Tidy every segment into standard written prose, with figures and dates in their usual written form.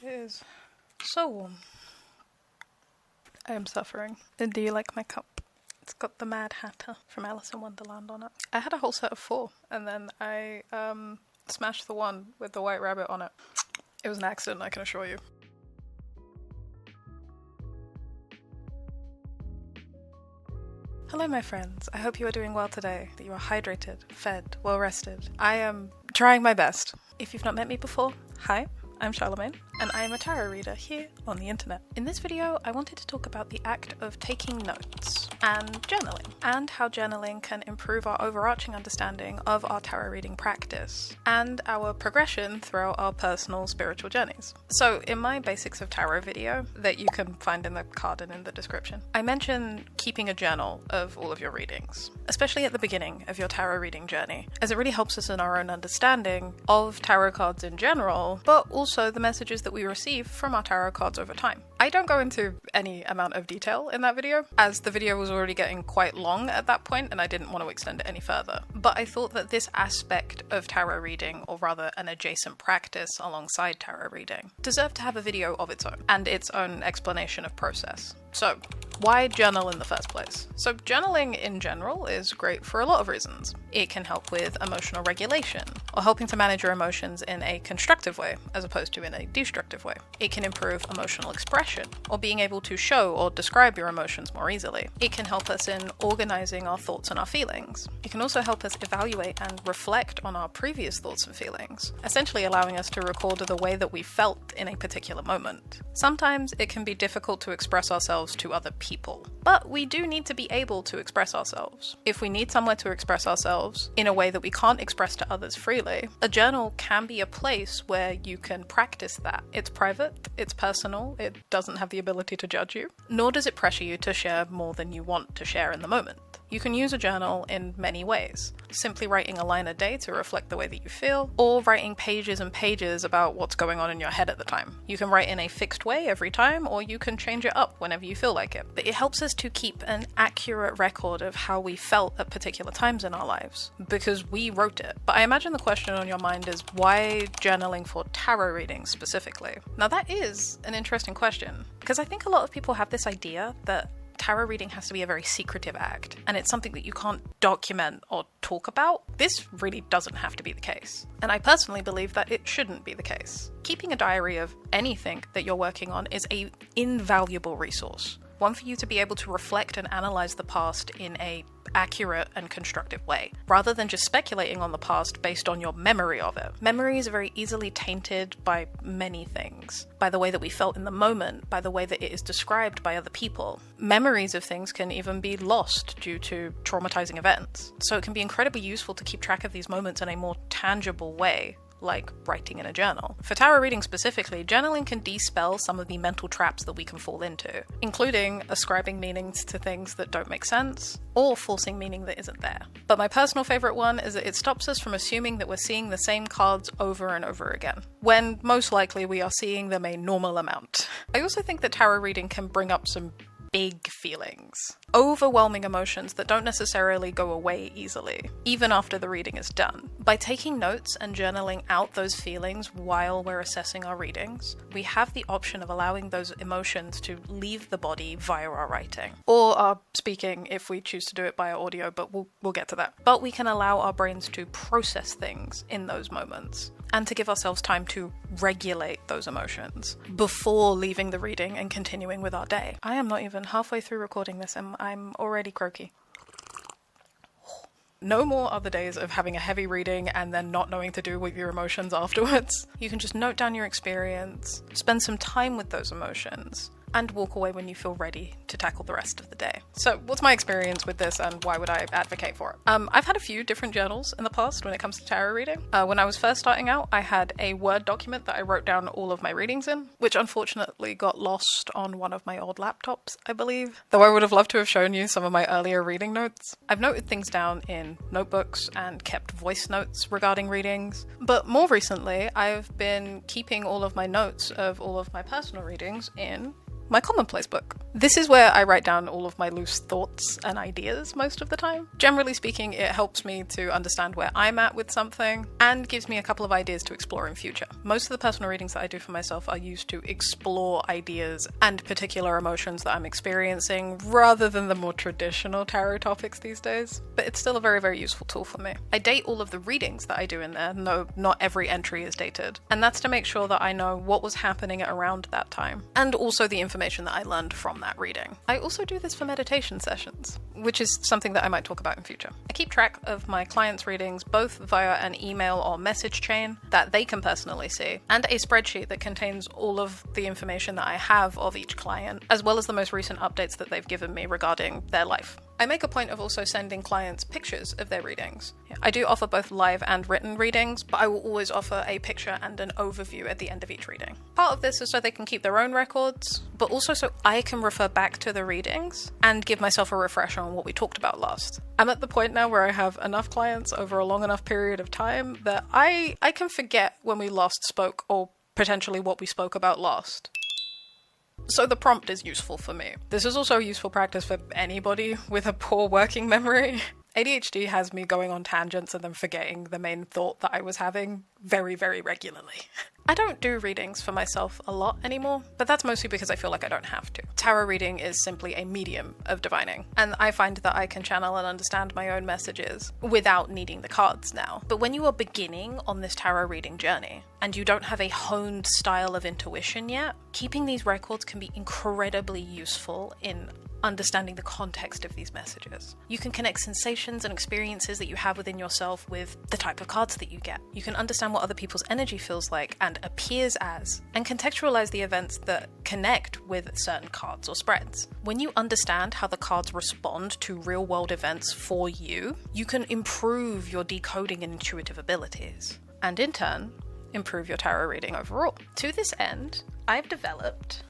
It is so warm. I am suffering. Do you like my cup? It's got the Mad Hatter from Alice in Wonderland on it. I had a whole set of 4, and then I smashed the one with the white rabbit on it. It was an accident, I can assure you. Hello my friends, I hope you are doing well today, that you are hydrated, fed, well rested. I am trying my best. If you've not met me before, hi, I'm Charlemagne, and I am a tarot reader here on the internet. In this video, I wanted to talk about the act of taking notes and journaling, and how journaling can improve our overarching understanding of our tarot reading practice, and our progression throughout our personal spiritual journeys. So in my Basics of Tarot video, that you can find in the card and in the description, I mention keeping a journal of all of your readings, especially at the beginning of your tarot reading journey, as it really helps us in our own understanding of tarot cards in general, but also the messages that we receive from our tarot cards over time. I don't go into any amount of detail in that video, as the video was already getting quite long at that point and I didn't want to extend it any further. But I thought that this aspect of tarot reading, or rather an adjacent practice alongside tarot reading, deserved to have a video of its own, and its own explanation of process. So, why journal in the first place? So journaling in general is great for a lot of reasons. It can help with emotional regulation, or helping to manage your emotions in a constructive way, as opposed to in a destructive way. It can improve emotional expression, or being able to show or describe your emotions more easily. It can help us in organizing our thoughts and our feelings. It can also help us evaluate and reflect on our previous thoughts and feelings, essentially allowing us to record the way that we felt in a particular moment. Sometimes it can be difficult to express ourselves to other people, but we do need to be able to express ourselves. If we need somewhere to express ourselves in a way that we can't express to others freely, a journal can be a place where you can practice that. It's private, it's personal, it doesn't have the ability to judge you, nor does it pressure you to share more than you want to share in the moment. You can use a journal in many ways. Simply writing a line a day to reflect the way that you feel, or writing pages and pages about what's going on in your head at the time. You can write in a fixed way every time, or you can change it up whenever you feel like it. But it helps us to keep an accurate record of how we felt at particular times in our lives, because we wrote it. But I imagine the question on your mind is, why journaling for tarot readings specifically? Now that is an interesting question, because I think a lot of people have this idea that tarot reading has to be a very secretive act, and it's something that you can't document or talk about. This really doesn't have to be the case, and I personally believe that it shouldn't be the case. Keeping a diary of anything that you're working on is an invaluable resource, one for you to be able to reflect and analyze the past in a accurate and constructive way, rather than just speculating on the past based on your memory of it. Memories are very easily tainted by many things, by the way that we felt in the moment, by the way that it is described by other people. Memories of things can even be lost due to traumatizing events, so it can be incredibly useful to keep track of these moments in a more tangible way, like writing in a journal. For tarot reading specifically, journaling can dispel some of the mental traps that we can fall into, including ascribing meanings to things that don't make sense, or forcing meaning that isn't there. But my personal favorite one is that it stops us from assuming that we're seeing the same cards over and over again, when most likely we are seeing them a normal amount. I also think that tarot reading can bring up some big feelings, overwhelming emotions that don't necessarily go away easily, even after the reading is done. By taking notes and journaling out those feelings while we're assessing our readings, we have the option of allowing those emotions to leave the body via our writing, or our speaking if we choose to do it by our audio, but we'll get to that. But we can allow our brains to process things in those moments, and to give ourselves time to regulate those emotions before leaving the reading and continuing with our day. I am not even halfway through recording this and I'm already croaky. No more are the days of having a heavy reading and then not knowing to do with your emotions afterwards. You can just note down your experience, spend some time with those emotions, and walk away when you feel ready to tackle the rest of the day. So what's my experience with this and why would I advocate for it? I've had a few different journals in the past when it comes to tarot reading. When I was first starting out, I had a Word document that I wrote down all of my readings in, which unfortunately got lost on one of my old laptops, I believe. Though I would have loved to have shown you some of my earlier reading notes. I've noted things down in notebooks and kept voice notes regarding readings. But more recently, I've been keeping all of my notes of all of my personal readings in my commonplace book. This is where I write down all of my loose thoughts and ideas most of the time. Generally speaking, it helps me to understand where I'm at with something and gives me a couple of ideas to explore in future. Most of the personal readings that I do for myself are used to explore ideas and particular emotions that I'm experiencing rather than the more traditional tarot topics these days. But it's still a very, very useful tool for me. I date all of the readings that I do in there. No, not every entry is dated. And that's to make sure that I know what was happening at around that time and also the information that I learned from that reading. I also do this for meditation sessions, which is something that I might talk about in future. I keep track of my clients' readings both via an email or message chain that they can personally see, and a spreadsheet that contains all of the information that I have of each client, as well as the most recent updates that they've given me regarding their life. I make a point of also sending clients pictures of their readings. I do offer both live and written readings, but I will always offer a picture and an overview at the end of each reading. Part of this is so they can keep their own records, but also so I can refer back to the readings and give myself a refresher on what we talked about last. I'm at the point now where I have enough clients over a long enough period of time that I can forget when we last spoke or potentially what we spoke about last. So the prompt is useful for me. This is also a useful practice for anybody with a poor working memory. ADHD has me going on tangents and then forgetting the main thought that I was having very, very regularly. I don't do readings for myself a lot anymore, but that's mostly because I feel like I don't have to. Tarot reading is simply a medium of divining, and I find that I can channel and understand my own messages without needing the cards now. But when you are beginning on this tarot reading journey, and you don't have a honed style of intuition yet, keeping these records can be incredibly useful in understanding the context of these messages. You can connect sensations and experiences that you have within yourself with the type of cards that you get. You can understand what other people's energy feels like and appears as, and contextualize the events that connect with certain cards or spreads. When you understand how the cards respond to real-world events for you, you can improve your decoding and intuitive abilities, and in turn, improve your tarot reading overall. To this end, I've developed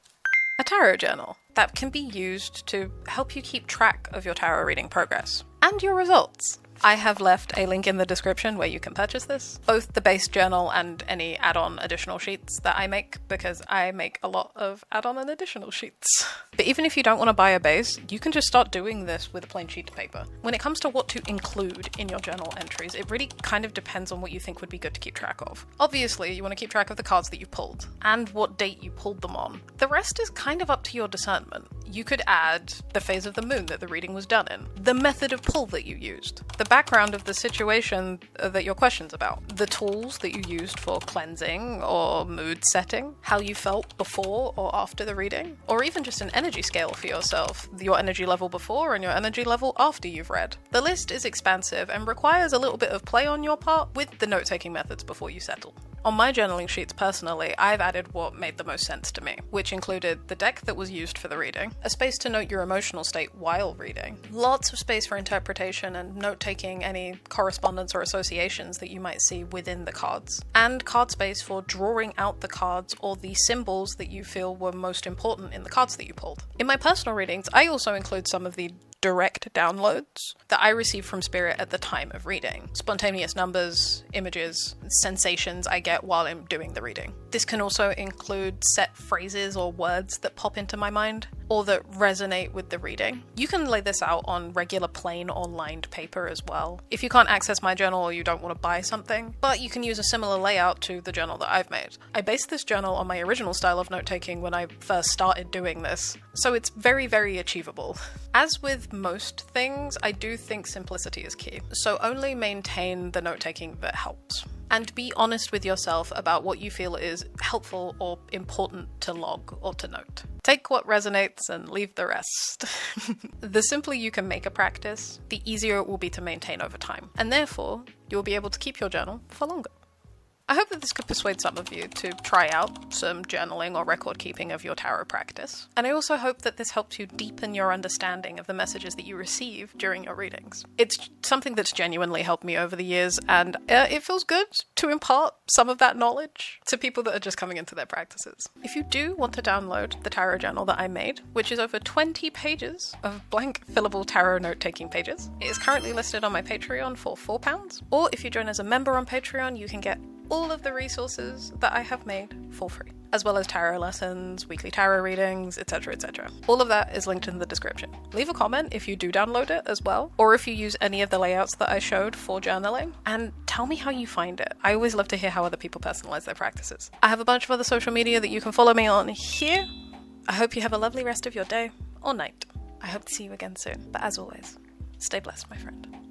a tarot journal that can be used to help you keep track of your tarot reading progress and your results. I have left a link in the description where you can purchase this, both the base journal and any add-on additional sheets that I make, because I make a lot of add-on and additional sheets. But even if you don't want to buy a base, you can just start doing this with a plain sheet of paper. When it comes to what to include in your journal entries, it really kind of depends on what you think would be good to keep track of. Obviously, you want to keep track of the cards that you pulled and what date you pulled them on. The rest is kind of up to your discernment. You could add the phase of the moon that the reading was done in, the method of pull that you used, the background of the situation that your question's about, the tools that you used for cleansing or mood setting, how you felt before or after the reading, or even just an energy scale for yourself, your energy level before and your energy level after you've read. The list is expansive and requires a little bit of play on your part with the note-taking methods before you settle. On my journaling sheets personally, I've added what made the most sense to me, which included the deck that was used for the reading, a space to note your emotional state while reading, lots of space for interpretation and note-taking any correspondence or associations that you might see within the cards, and card space for drawing out the cards or the symbols that you feel were most important in the cards that you pulled. In my personal readings, I also include some of the direct downloads that I receive from Spirit at the time of reading. Spontaneous numbers, images, sensations I get while I'm doing the reading. This can also include set phrases or words that pop into my mind or that resonate with the reading. You can lay this out on regular plain or lined paper as well, if you can't access my journal or you don't want to buy something, but you can use a similar layout to the journal that I've made. I based this journal on my original style of note-taking when I first started doing this, so it's very, very achievable. As with most things, I do think simplicity is key, so only maintain the note-taking that helps. And be honest with yourself about what you feel is helpful or important to log or to note. Take what resonates and leave the rest. The simpler you can make a practice, the easier it will be to maintain over time, and therefore you'll be able to keep your journal for longer. I hope that this could persuade some of you to try out some journaling or record keeping of your tarot practice. And I also hope that this helps you deepen your understanding of the messages that you receive during your readings. It's something that's genuinely helped me over the years, and it feels good to impart some of that knowledge to people that are just coming into their practices. If you do want to download the tarot journal that I made, which is over 20 pages of blank fillable tarot note-taking pages, it is currently listed on my Patreon for £4. Or if you join as a member on Patreon, you can get all of the resources that I have made for free, as well as tarot lessons, weekly tarot readings, etc., etc. All of that is linked in the description. Leave a comment if you do download it as well, or if you use any of the layouts that I showed for journaling, and tell me how you find it. I always love to hear how other people personalize their practices. I have a bunch of other social media that you can follow me on here. I hope you have a lovely rest of your day or night. I hope to see you again soon, but as always, stay blessed, my friend.